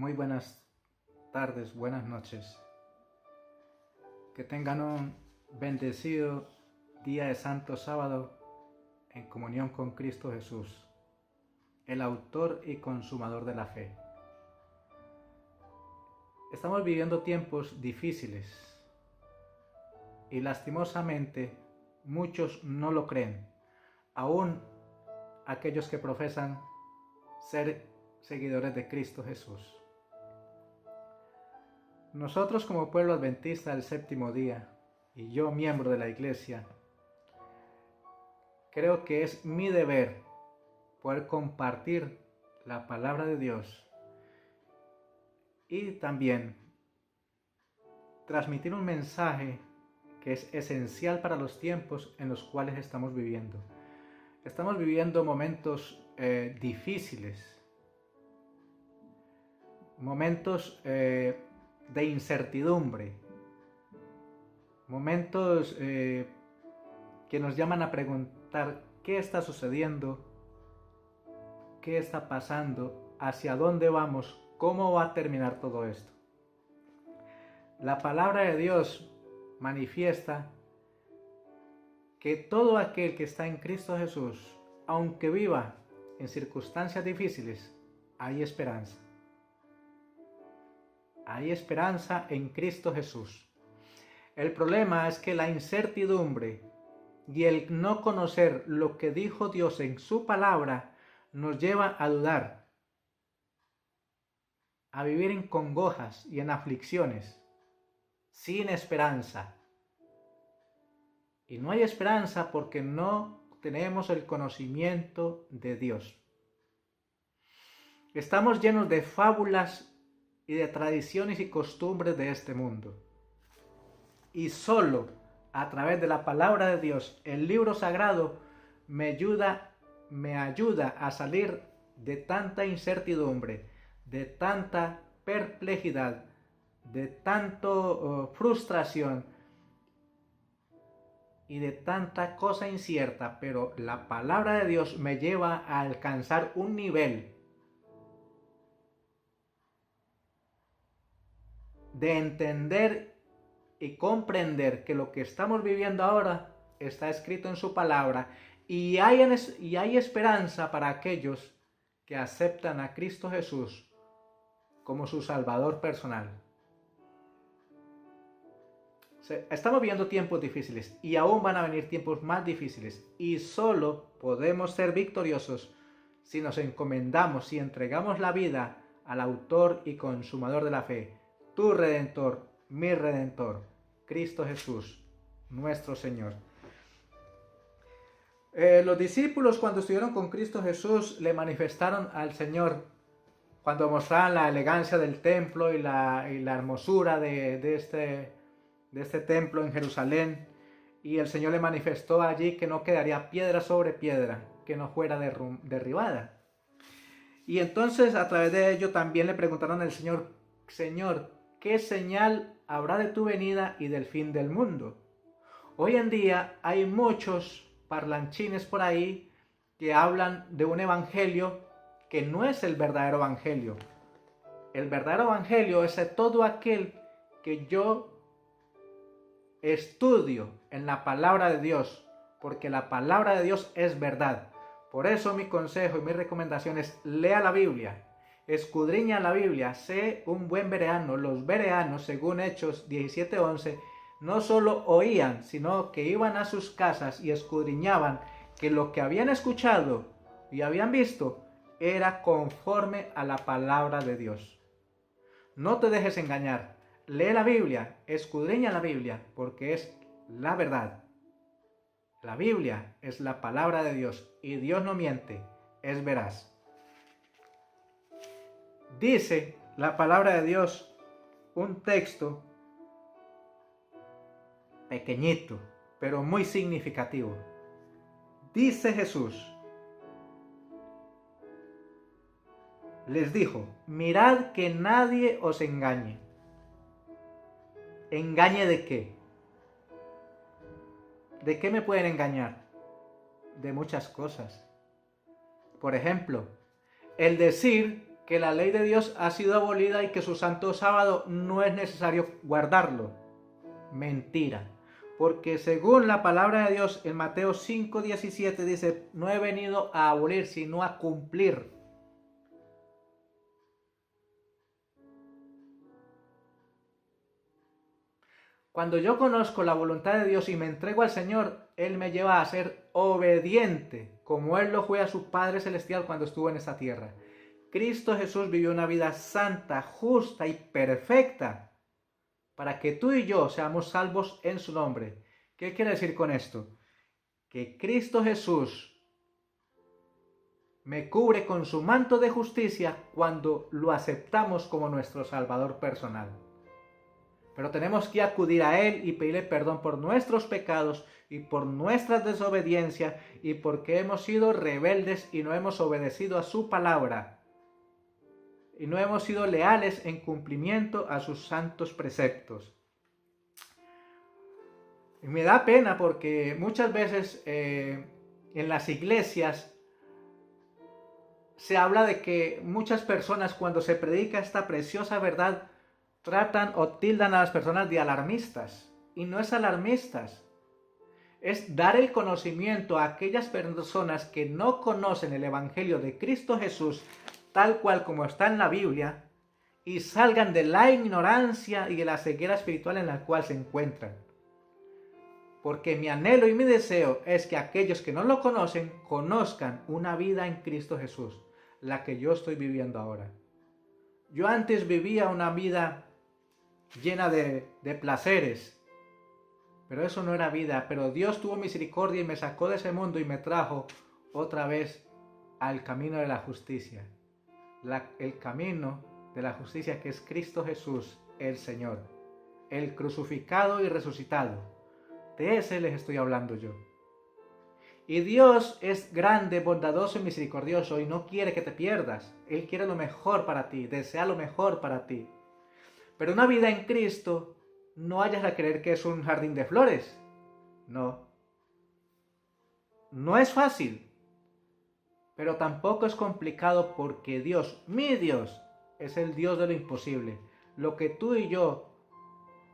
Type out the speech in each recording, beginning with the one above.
Muy buenas tardes, buenas noches. Que tengan un bendecido día de Santo Sábado en comunión con Cristo Jesús, el autor y consumador de la fe. Estamos viviendo tiempos difíciles y lastimosamente muchos no lo creen, aún aquellos que profesan ser seguidores de Cristo Jesús. Nosotros como pueblo adventista del séptimo día, y yo miembro de la iglesia, creo que es mi deber poder compartir la palabra de Dios y también transmitir un mensaje que es esencial para los tiempos en los cuales estamos viviendo. Estamos viviendo momentos difíciles, momentos de incertidumbre, momentos que nos llaman a preguntar qué está sucediendo, qué está pasando, hacia dónde vamos, cómo va a terminar todo esto. La palabra de Dios manifiesta que todo aquel que está en Cristo Jesús, aunque viva en circunstancias difíciles, hay esperanza. Hay esperanza en Cristo Jesús. El problema es que la incertidumbre y el no conocer lo que dijo Dios en su palabra nos lleva a dudar, a vivir en congojas y en aflicciones, sin esperanza. Y no hay esperanza porque no tenemos el conocimiento de Dios. Estamos llenos de fábulas y de tradiciones y costumbres de este mundo. Y solo a través de la palabra de Dios, el libro sagrado, me ayuda a salir de tanta incertidumbre, de tanta perplejidad, de tanta frustración y de tanta cosa incierta, pero la palabra de Dios me lleva a alcanzar un nivel de entender y comprender que lo que estamos viviendo ahora está escrito en su palabra y hay esperanza para aquellos que aceptan a Cristo Jesús como su Salvador personal. Estamos viviendo tiempos difíciles y aún van a venir tiempos más difíciles y solo podemos ser victoriosos si nos encomendamos y entregamos la vida al autor y consumador de la fe, tu Redentor, mi Redentor, Cristo Jesús, nuestro Señor. Los discípulos cuando estuvieron con Cristo Jesús le manifestaron al Señor cuando mostraban la elegancia del templo y la hermosura de este templo en Jerusalén, y el Señor le manifestó allí que no quedaría piedra sobre piedra que no fuera derribada. Y entonces a través de ello también le preguntaron al Señor: Señor, ¿qué señal habrá de tu venida y del fin del mundo? Hoy en día hay muchos parlanchines por ahí que hablan de un evangelio que no es el verdadero evangelio. El verdadero evangelio es todo aquel que yo estudio en la palabra de Dios, porque la palabra de Dios es verdad. Por eso mi consejo y mi recomendación es: lea la Biblia, escudriña la Biblia, sé un buen bereano. Los bereanos, según Hechos 17:11, no solo oían, sino que iban a sus casas y escudriñaban que lo que habían escuchado y habían visto era conforme a la palabra de Dios. No te dejes engañar. Lee la Biblia, escudriña la Biblia, porque es la verdad. La Biblia es la palabra de Dios y Dios no miente, es veraz. Dice la palabra de Dios, un texto pequeñito, pero muy significativo. Dice Jesús, les dijo: mirad que nadie os engañe. ¿Engañe de qué? ¿De qué me pueden engañar? De muchas cosas. Por ejemplo, el decir que la ley de Dios ha sido abolida y que su santo sábado no es necesario guardarlo. Mentira. Porque según la palabra de Dios en Mateo 5:17 dice, no he venido a abolir, sino a cumplir. Cuando yo conozco la voluntad de Dios y me entrego al Señor, Él me lleva a ser obediente, como Él lo fue a su Padre Celestial cuando estuvo en esta tierra. Cristo Jesús vivió una vida santa, justa y perfecta para que tú y yo seamos salvos en su nombre. ¿Qué quiere decir con esto? Que Cristo Jesús me cubre con su manto de justicia cuando lo aceptamos como nuestro Salvador personal. Pero tenemos que acudir a Él y pedirle perdón por nuestros pecados y por nuestra desobediencia y porque hemos sido rebeldes y no hemos obedecido a su palabra. Y no hemos sido leales en cumplimiento a sus santos preceptos. Y me da pena porque muchas veces en las iglesias se habla de que muchas personas cuando se predica esta preciosa verdad tratan o tildan a las personas de alarmistas. Y no es alarmistas. Es dar el conocimiento a aquellas personas que no conocen el Evangelio de Cristo Jesús tal cual como está en la Biblia y salgan de la ignorancia y de la ceguera espiritual en la cual se encuentran. Porque mi anhelo y mi deseo es que aquellos que no lo conocen conozcan una vida en Cristo Jesús, la que yo estoy viviendo ahora. Yo antes vivía una vida llena de placeres, pero eso no era vida. Pero Dios tuvo misericordia y me sacó de ese mundo y me trajo otra vez al camino de la justicia. El camino de la justicia que es Cristo Jesús, el Señor, el crucificado y resucitado. De ese les estoy hablando yo. Y Dios es grande, bondadoso y misericordioso y no quiere que te pierdas. Él quiere lo mejor para ti, desea lo mejor para ti. Pero una vida en Cristo no vayas a creer que es un jardín de flores. No. No es fácil. Pero tampoco es complicado porque Dios, mi Dios, es el Dios de lo imposible. Lo que tú y yo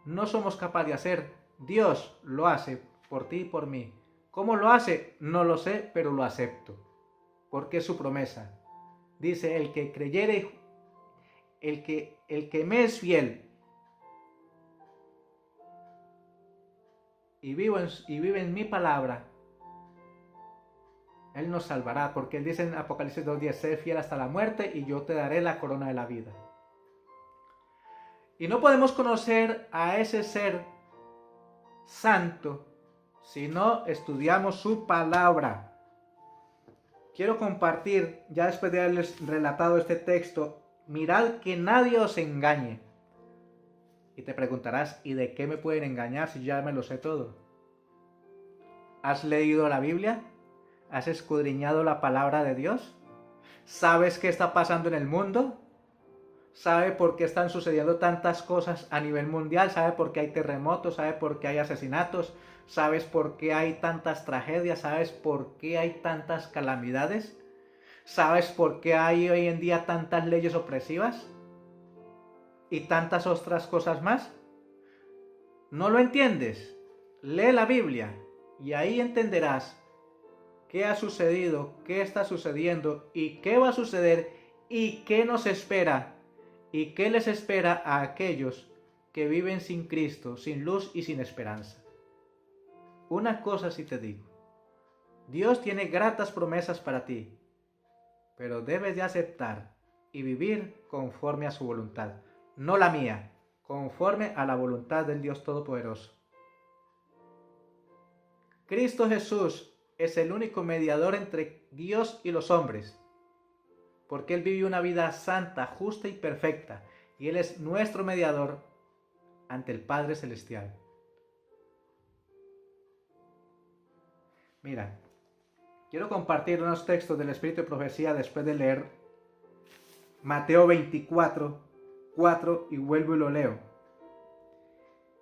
no somos capaces de hacer, Dios lo hace por ti y por mí. ¿Cómo lo hace? No lo sé, pero lo acepto. Porque es su promesa. Dice, el que creyere, el que me es fiel y vive en mi palabra, Él nos salvará, porque Él dice en Apocalipsis 2:10, sé fiel hasta la muerte y yo te daré la corona de la vida. Y no podemos conocer a ese ser santo si no estudiamos su palabra. Quiero compartir, ya después de haberles relatado este texto, mirad que nadie os engañe. Y te preguntarás, ¿y de qué me pueden engañar si ya me lo sé todo? ¿Has leído la Biblia? ¿Has escudriñado la palabra de Dios? ¿Sabes qué está pasando en el mundo? ¿Sabe por qué están sucediendo tantas cosas a nivel mundial? ¿Sabe por qué hay terremotos? ¿Sabe por qué hay asesinatos? ¿Sabes por qué hay tantas tragedias? ¿Sabes por qué hay tantas calamidades? ¿Sabes por qué hay hoy en día tantas leyes opresivas? ¿Y tantas otras cosas más? ¿No lo entiendes? Lee la Biblia y ahí entenderás qué ha sucedido, qué está sucediendo y qué va a suceder y qué nos espera y qué les espera a aquellos que viven sin Cristo, sin luz y sin esperanza. Una cosa sí te digo, Dios tiene gratas promesas para ti, pero debes de aceptar y vivir conforme a su voluntad, no la mía, conforme a la voluntad del Dios Todopoderoso. Cristo Jesús es el único mediador entre Dios y los hombres, porque Él vivió una vida santa, justa y perfecta, y Él es nuestro mediador ante el Padre Celestial. Mira, quiero compartir unos textos del Espíritu de Profecía después de leer Mateo 24:4 y vuelvo y lo leo.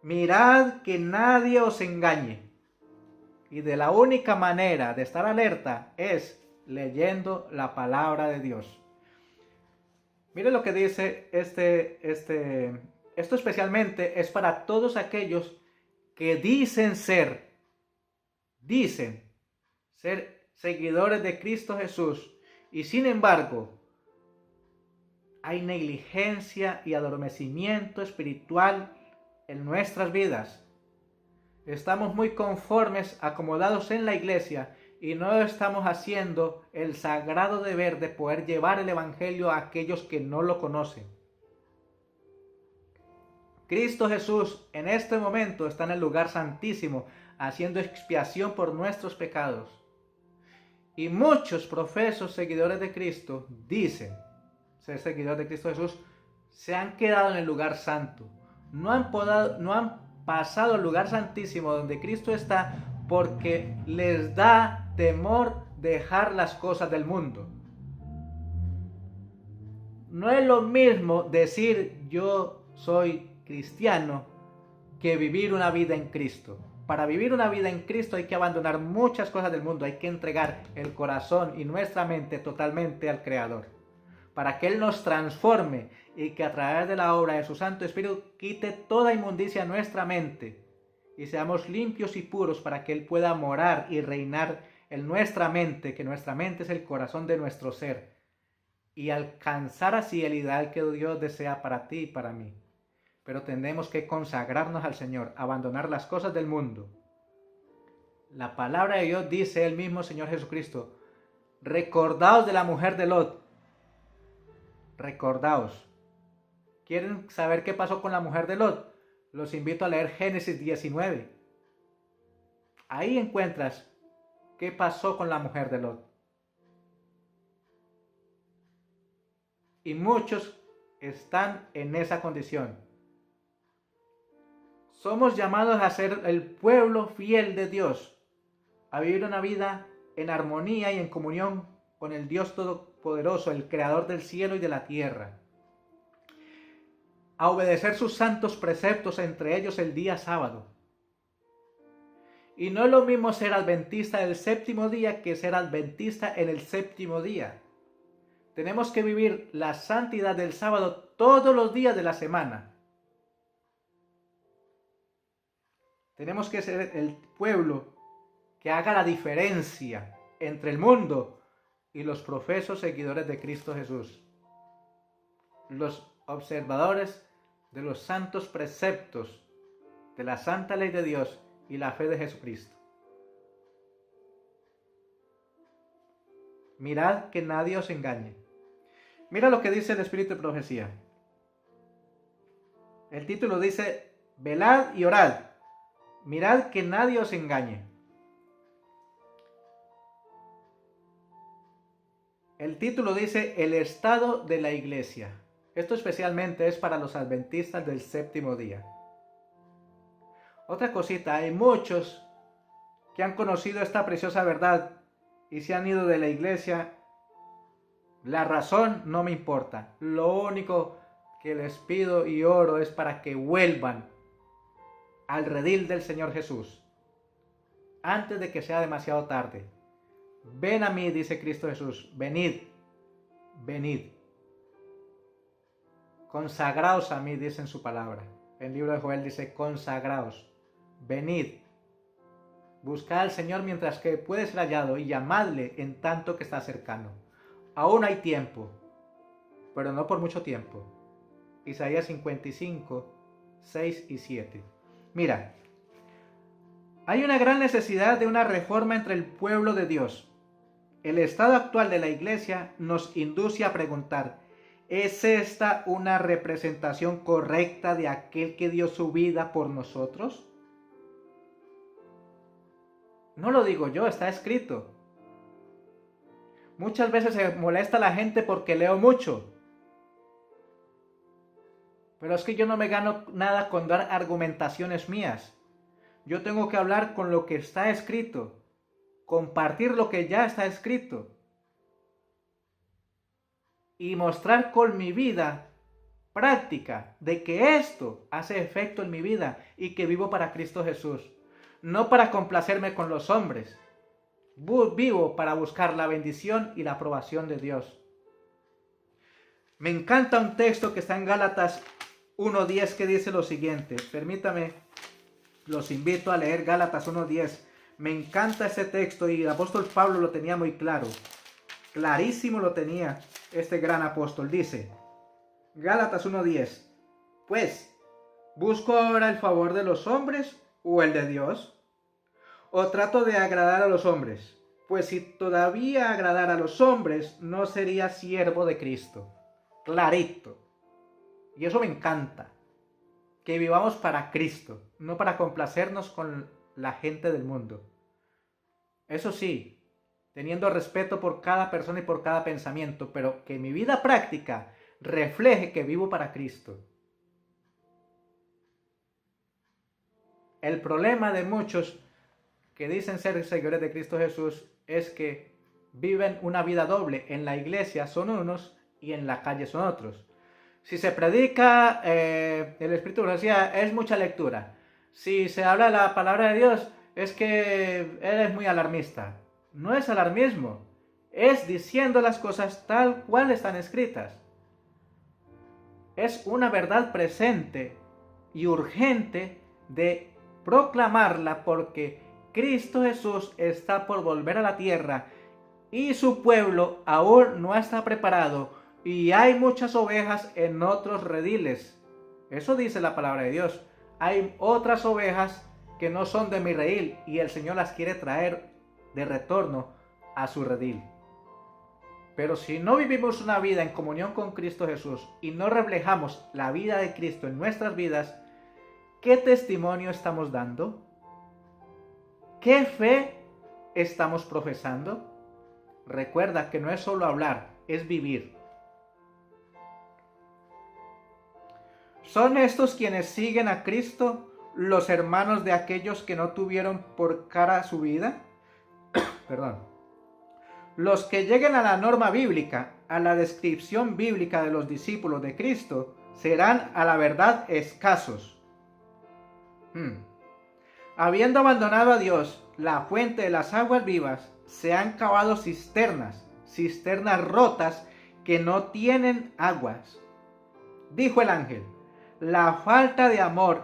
Mirad que nadie os engañe. Y de la única manera de estar alerta es leyendo la palabra de Dios. Mire lo que dice esto especialmente es para todos aquellos que dicen ser seguidores de Cristo Jesús y sin embargo hay negligencia y adormecimiento espiritual en nuestras vidas. Estamos muy conformes, acomodados en la iglesia y no estamos haciendo el sagrado deber de poder llevar el evangelio a aquellos que no lo conocen. Cristo Jesús en este momento está en el lugar santísimo haciendo expiación por nuestros pecados. Y muchos profesos seguidores de Cristo dicen ser seguidores de Cristo Jesús, se han quedado en el lugar santo. No han pasado al lugar santísimo donde Cristo está porque les da temor dejar las cosas del mundo. No es lo mismo decir yo soy cristiano que vivir una vida en Cristo. Para vivir una vida en Cristo hay que abandonar muchas cosas del mundo, hay que entregar el corazón y nuestra mente totalmente al Creador, para que Él nos transforme y que a través de la obra de su Santo Espíritu quite toda inmundicia en nuestra mente y seamos limpios y puros para que Él pueda morar y reinar en nuestra mente, que nuestra mente es el corazón de nuestro ser, y alcanzar así el ideal que Dios desea para ti y para mí. Pero tenemos que consagrarnos al Señor, abandonar las cosas del mundo. La palabra de Dios dice el mismo Señor Jesucristo, recordaos de la mujer de Lot. Recordaos. ¿Quieren saber qué pasó con la mujer de Lot? Los invito a leer Génesis 19. Ahí encuentras qué pasó con la mujer de Lot. Y muchos están en esa condición. Somos llamados a ser el pueblo fiel de Dios, a vivir una vida en armonía y en comunión con el Dios Todopoderoso, el Creador del cielo y de la tierra. A obedecer sus santos preceptos, entre ellos el día sábado. Y no es lo mismo ser adventista del séptimo día que ser adventista en el séptimo día. Tenemos que vivir la santidad del sábado todos los días de la semana. Tenemos que ser el pueblo que haga la diferencia entre el mundo y los profesos seguidores de Cristo Jesús. Los observadores de los santos preceptos de la santa ley de Dios y la fe de Jesucristo. Mirad que nadie os engañe. Mira lo que dice el Espíritu de Profecía. El título dice, velad y orad. Mirad que nadie os engañe. El título dice, el estado de la iglesia. Esto especialmente es para los adventistas del séptimo día. Otra cosita, hay muchos que han conocido esta preciosa verdad y se han ido de la iglesia. La razón no me importa. Lo único que les pido y oro es para que vuelvan al redil del Señor Jesús antes de que sea demasiado tarde. Ven a mí, dice Cristo Jesús, venid, venid. Consagraos a mí, dice en su palabra. El libro de Joel dice, consagraos, venid. Buscad al Señor mientras que puede ser hallado y llamadle en tanto que está cercano. Aún hay tiempo, pero no por mucho tiempo. Isaías 55, 6 y 7. Mira, hay una gran necesidad de una reforma entre el pueblo de Dios. El estado actual de la iglesia nos induce a preguntar, ¿es esta una representación correcta de aquel que dio su vida por nosotros? No lo digo yo, está escrito. Muchas veces se molesta la gente porque leo mucho. Pero es que yo no me gano nada con dar argumentaciones mías. Yo tengo que hablar con lo que está escrito, compartir lo que ya está escrito y mostrar con mi vida práctica de que esto hace efecto en mi vida y que vivo para Cristo Jesús, no para complacerme con los hombres. Vivo para buscar la bendición y la aprobación de Dios. Me encanta un texto que está en Gálatas 1:10 que dice lo siguiente. Permítame, los invito a leer Gálatas 1:10. Me encanta ese texto y el apóstol Pablo lo tenía muy claro. Clarísimo lo tenía este gran apóstol. Dice, Gálatas 1:10. Pues, ¿busco ahora el favor de los hombres o el de Dios? ¿O trato de agradar a los hombres? Pues si todavía agradara a los hombres, no sería siervo de Cristo. Clarito. Y eso me encanta. Que vivamos para Cristo, no para complacernos con la gente del mundo. Eso sí, teniendo respeto por cada persona y por cada pensamiento, pero que mi vida práctica refleje que vivo para Cristo. El problema de muchos que dicen ser seguidores de Cristo Jesús es que viven una vida doble. En la iglesia son unos y en la calle son otros. Si se predica el Espíritu decía, es mucha lectura. Si se habla la palabra de Dios, es que eres muy alarmista. No es alarmismo, es diciendo las cosas tal cual están escritas. Es una verdad presente y urgente de proclamarla porque Cristo Jesús está por volver a la tierra y su pueblo aún no está preparado y hay muchas ovejas en otros rediles. Eso dice la palabra de Dios. Hay otras ovejas que no son de mi redil y el Señor las quiere traer de retorno a su redil. Pero si no vivimos una vida en comunión con Cristo Jesús y no reflejamos la vida de Cristo en nuestras vidas, ¿qué testimonio estamos dando? ¿Qué fe estamos profesando? Recuerda que no es solo hablar, es vivir. ¿Son estos quienes siguen a Cristo los hermanos de aquellos que no tuvieron por cara su vida? Perdón. Los que lleguen a la norma bíblica, a la descripción bíblica de los discípulos de Cristo, serán a la verdad escasos. Habiendo abandonado a Dios, la fuente de las aguas vivas, se han cavado cisternas rotas que no tienen aguas. Dijo el ángel, la falta de amor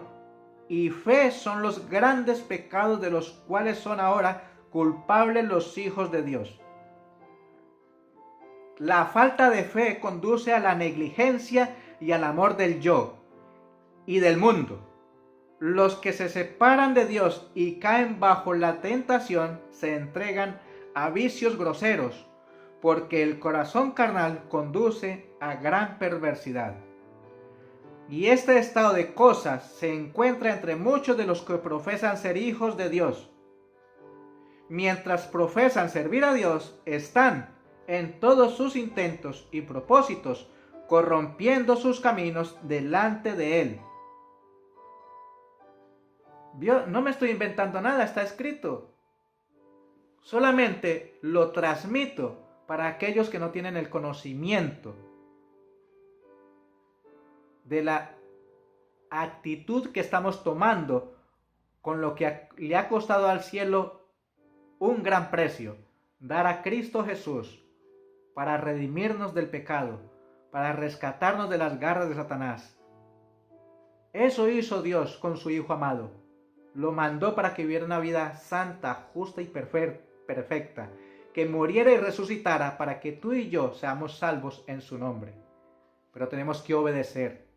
y fe son los grandes pecados de los cuales son ahora culpables los hijos de Dios. La falta de fe conduce a la negligencia y al amor del yo y del mundo. Los que se separan de Dios y caen bajo la tentación se entregan a vicios groseros, porque el corazón carnal conduce a gran perversidad. Y este estado de cosas se encuentra entre muchos de los que profesan ser hijos de Dios. Mientras profesan servir a Dios, están en todos sus intentos y propósitos corrompiendo sus caminos delante de Él. No me estoy inventando nada, está escrito. Solamente lo transmito para aquellos que no tienen el conocimiento de la actitud que estamos tomando con lo que le ha costado al cielo un gran precio, dar a Cristo Jesús para redimirnos del pecado, para rescatarnos de las garras de Satanás. Eso hizo Dios con su Hijo amado. Lo mandó para que viviera una vida santa, justa y perfecta, que muriera y resucitara para que tú y yo seamos salvos en su nombre. Pero tenemos que obedecer.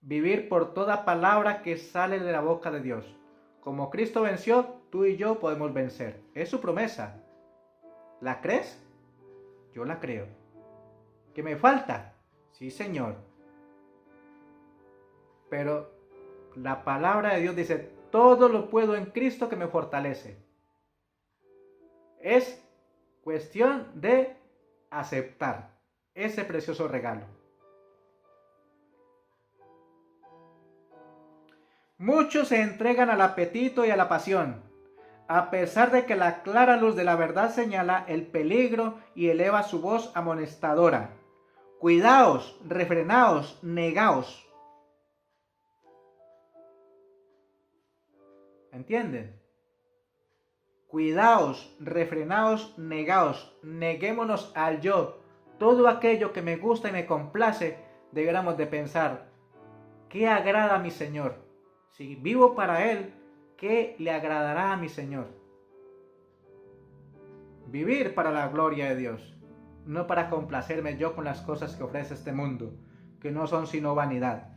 Vivir por toda palabra que sale de la boca de Dios. Como Cristo venció, tú y yo podemos vencer. Es su promesa. ¿La crees? Yo la creo. ¿Qué me falta? Sí, Señor. Pero la palabra de Dios dice, todo lo puedo en Cristo que me fortalece. Es cuestión de aceptar ese precioso regalo. Muchos se entregan al apetito y a la pasión, a pesar de que la clara luz de la verdad señala el peligro y eleva su voz amonestadora. Cuidaos, refrenaos, negaos. ¿Entienden? Cuidaos, refrenaos, negaos. Neguémonos al yo. todo aquello que me gusta y me complace, deberíamos de pensar, ¿qué agrada a mi Señor? Si vivo para Él, ¿qué le agradará a mi Señor? Vivir para la gloria de Dios, no para complacerme yo con las cosas que ofrece este mundo, que no son sino vanidad.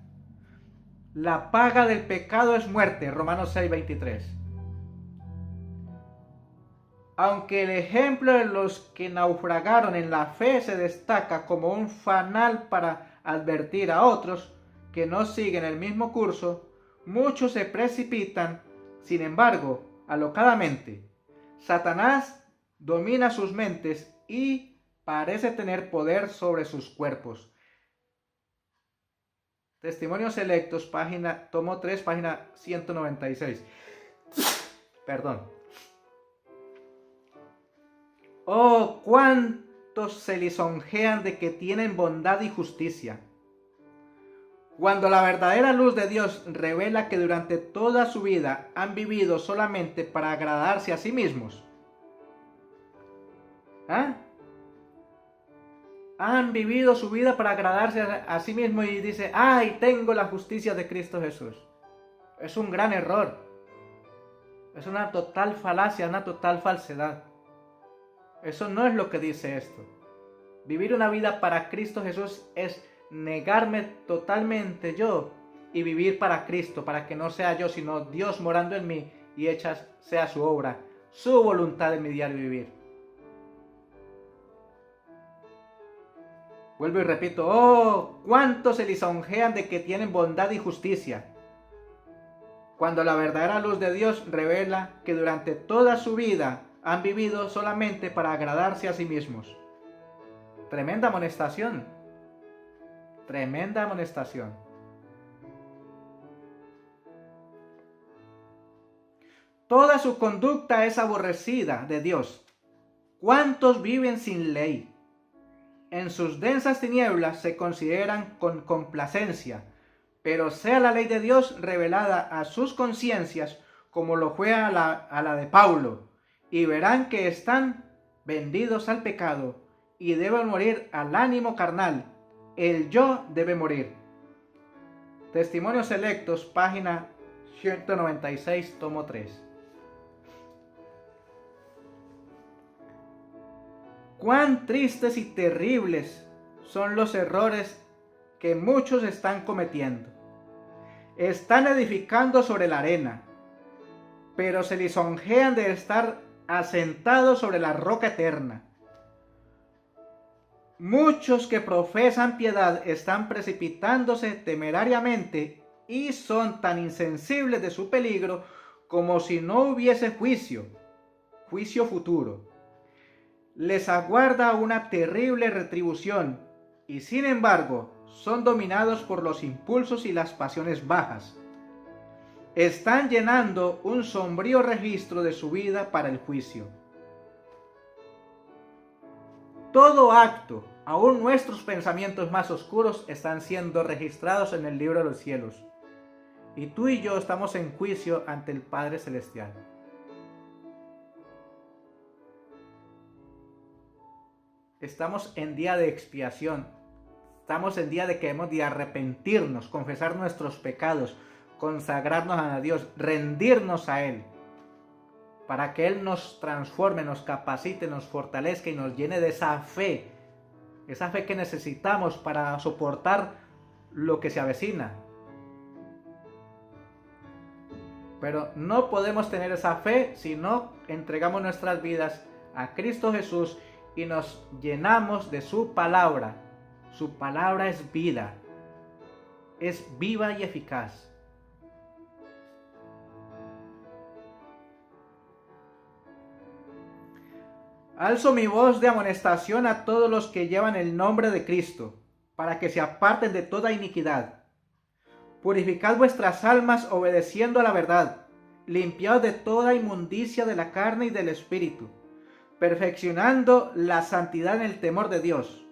La paga del pecado es muerte, Romanos 6:23. Aunque el ejemplo de los que naufragaron en la fe se destaca como un fanal para advertir a otros que no siguen el mismo curso, muchos se precipitan, sin embargo, alocadamente. Satanás domina sus mentes y parece tener poder sobre sus cuerpos. Testimonios Selectos, tomo 3, página 196. Perdón. Oh, cuántos se lisonjean de que tienen bondad y justicia, cuando la verdadera luz de Dios revela que durante toda su vida han vivido solamente para agradarse a sí mismos. Han vivido su vida para agradarse a sí mismos y dice, ¡ay, tengo la justicia de Cristo Jesús! Es un gran error. Es una total falacia, una total falsedad. Eso no es lo que dice esto. Vivir una vida para Cristo Jesús es negarme totalmente yo y vivir para Cristo, para que no sea yo, sino Dios morando en mí y hecha sea su obra, su voluntad en mi diario vivir. Vuelvo y repito, oh, cuántos se lisonjean de que tienen bondad y justicia, cuando la verdadera luz de Dios revela que durante toda su vida han vivido solamente para agradarse a sí mismos. Tremenda amonestación. Tremenda amonestación. Toda su conducta es aborrecida de Dios. ¿Cuántos viven sin ley? En sus densas tinieblas se consideran con complacencia, pero sea la ley de Dios revelada a sus conciencias como lo fue a la de Paulo, y verán que están vendidos al pecado y deben morir al ánimo carnal. El yo debe morir. Testimonios Selectos, página 196, tomo 3. Cuán tristes y terribles son los errores que muchos están cometiendo. Están edificando sobre la arena, pero se lisonjean de estar asentados sobre la roca eterna. Muchos que profesan piedad están precipitándose temerariamente y son tan insensibles de su peligro como si no hubiese juicio futuro. Les aguarda una terrible retribución y sin embargo son dominados por los impulsos y las pasiones bajas. Están llenando un sombrío registro de su vida para el juicio. Todo acto, aún nuestros pensamientos más oscuros, están siendo registrados en el libro de los cielos. Y tú y yo estamos en juicio ante el Padre Celestial. Estamos en día de expiación. Estamos en día de que hemos de arrepentirnos, confesar nuestros pecados, consagrarnos a Dios, rendirnos a Él, para que Él nos transforme, nos capacite, nos fortalezca y nos llene de esa fe que necesitamos para soportar lo que se avecina. Pero no podemos tener esa fe si no entregamos nuestras vidas a Cristo Jesús y nos llenamos de su palabra. Su palabra es vida, es viva y eficaz. Alzo mi voz de amonestación a todos los que llevan el nombre de Cristo, para que se aparten de toda iniquidad. Purificad vuestras almas obedeciendo a la verdad, limpiaos de toda inmundicia de la carne y del espíritu, perfeccionando la santidad en el temor de Dios.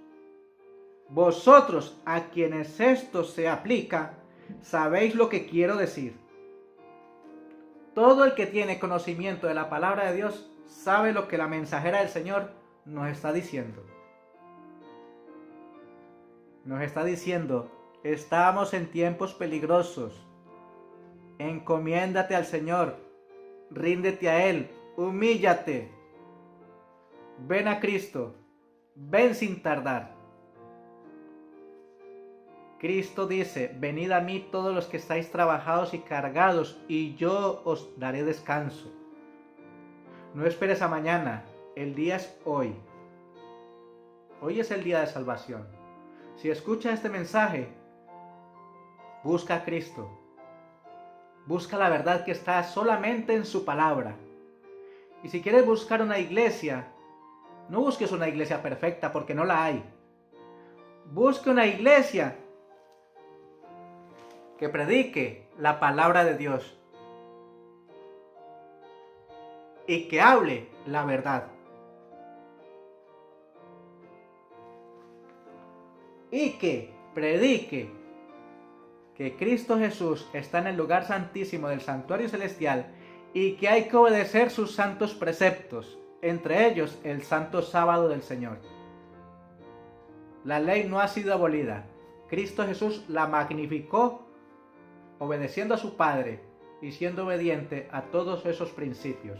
Vosotros, a quienes esto se aplica, sabéis lo que quiero decir. Todo el que tiene conocimiento de la palabra de Dios sabe lo que la mensajera del Señor nos está diciendo. nos está diciendo, estamos en tiempos peligrosos. Encomiéndate al Señor, ríndete a Él, humíllate. Ven a Cristo, ven sin tardar. Cristo dice, venid a mí todos los que estáis trabajados y cargados, y yo os daré descanso. No esperes a mañana, el día es hoy. Hoy es el día de salvación. Si escuchas este mensaje, busca a Cristo. Busca la verdad que está solamente en su palabra. Y si quieres buscar una iglesia, no busques una iglesia perfecta porque no la hay. Busque una iglesia que predique la palabra de Dios y que hable la verdad. Y que predique que Cristo Jesús está en el lugar santísimo del santuario celestial y que hay que obedecer sus santos preceptos, entre ellos el santo sábado del Señor. La ley no ha sido abolida. Cristo Jesús la magnificó obedeciendo a su Padre y siendo obediente a todos esos principios.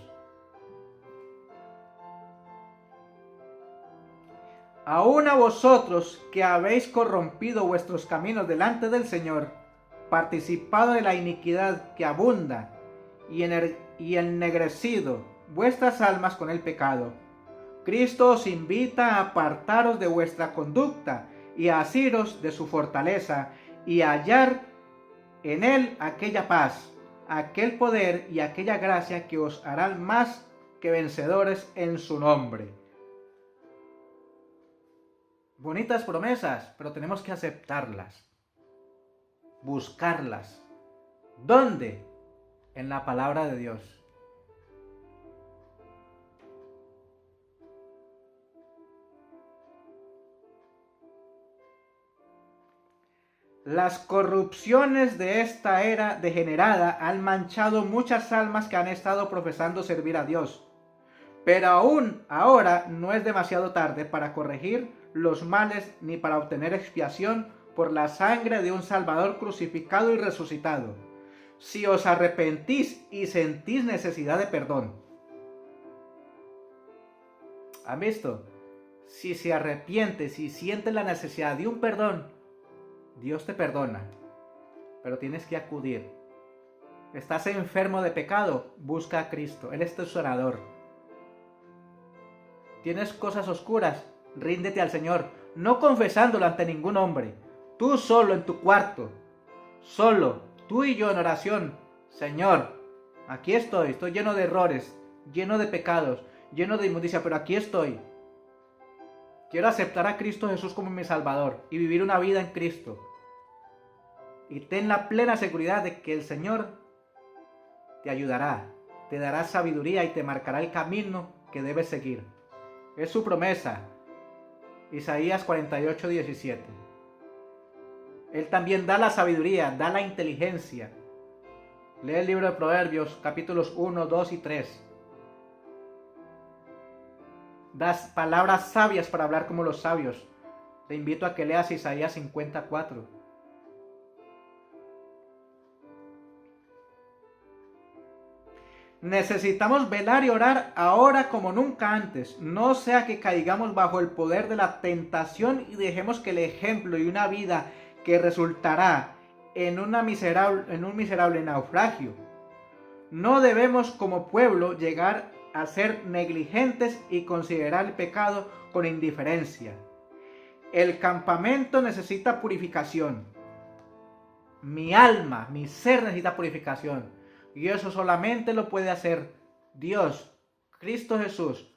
Aún a vosotros que habéis corrompido vuestros caminos delante del Señor, participado de la iniquidad que abunda y ennegrecido vuestras almas con el pecado, Cristo os invita a apartaros de vuestra conducta y a asiros de su fortaleza y a hallar en Él aquella paz, aquel poder y aquella gracia que os harán más que vencedores en su nombre. Bonitas promesas, pero tenemos que aceptarlas, buscarlas. ¿Dónde? En la palabra de Dios. Las corrupciones de esta era degenerada han manchado muchas almas que han estado profesando servir a Dios. Pero aún ahora no es demasiado tarde para corregir los males ni para obtener expiación por la sangre de un Salvador crucificado y resucitado. Si os arrepentís y sentís necesidad de perdón. ¿Han visto? Si se arrepiente, si siente la necesidad de un perdón, Dios te perdona, pero tienes que acudir. ¿Estás enfermo de pecado? Busca a Cristo, Él es tu sanador. ¿Tienes cosas oscuras? Ríndete al Señor, no confesándolo ante ningún hombre. Tú solo en tu cuarto, solo, tú y yo en oración. Señor, aquí estoy lleno de errores, lleno de pecados, lleno de inmundicia, pero aquí estoy. Quiero aceptar a Cristo Jesús como mi Salvador y vivir una vida en Cristo. Y ten la plena seguridad de que el Señor te ayudará, te dará sabiduría y te marcará el camino que debes seguir. Es su promesa. Isaías 48:17. Él también da la sabiduría, da la inteligencia. Lee el libro de Proverbios, capítulos 1, 2 y 3. Das palabras sabias para hablar como los sabios. Te invito a que leas Isaías 54. Necesitamos velar y orar ahora como nunca antes, no sea que caigamos bajo el poder de la tentación y dejemos que el ejemplo y una vida que resultará en un miserable naufragio. No debemos como pueblo llegar a ser negligentes y considerar el pecado con indiferencia. El campamento necesita purificación. Mi alma, mi ser necesita purificación. Y eso solamente lo puede hacer Dios, Cristo Jesús.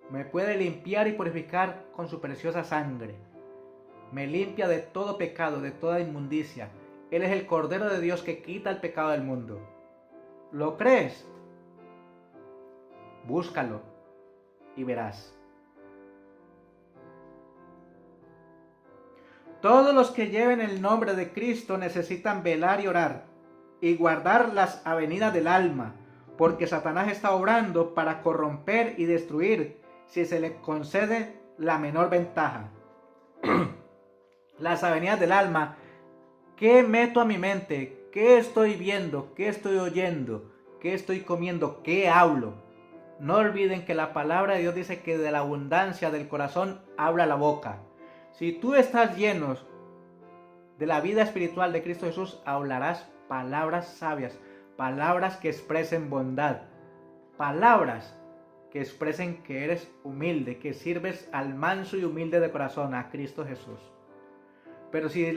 Me puede limpiar y purificar con su preciosa sangre. Me limpia de todo pecado, de toda inmundicia. Él es el Cordero de Dios que quita el pecado del mundo. ¿Lo crees? Búscalo y verás. Todos los que lleven el nombre de Cristo necesitan velar y orar y guardar las avenidas del alma, porque Satanás está obrando para corromper y destruir si se le concede la menor ventaja. las avenidas del alma. ¿Qué meto a mi mente? ¿Qué estoy viendo? ¿Qué estoy oyendo? ¿Qué estoy comiendo? ¿Qué hablo? No olviden que la palabra de Dios dice que de la abundancia del corazón habla la boca. Si tú estás lleno de la vida espiritual de Cristo Jesús, hablarás palabras sabias, palabras que expresen bondad, palabras que expresen que eres humilde, que sirves al manso y humilde de corazón, a Cristo Jesús. Pero si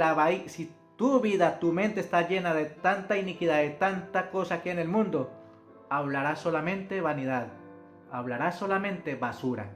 tu vida, tu mente está llena de tanta iniquidad, de tanta cosa aquí en el mundo, hablarás solamente vanidad, hablarás solamente basura.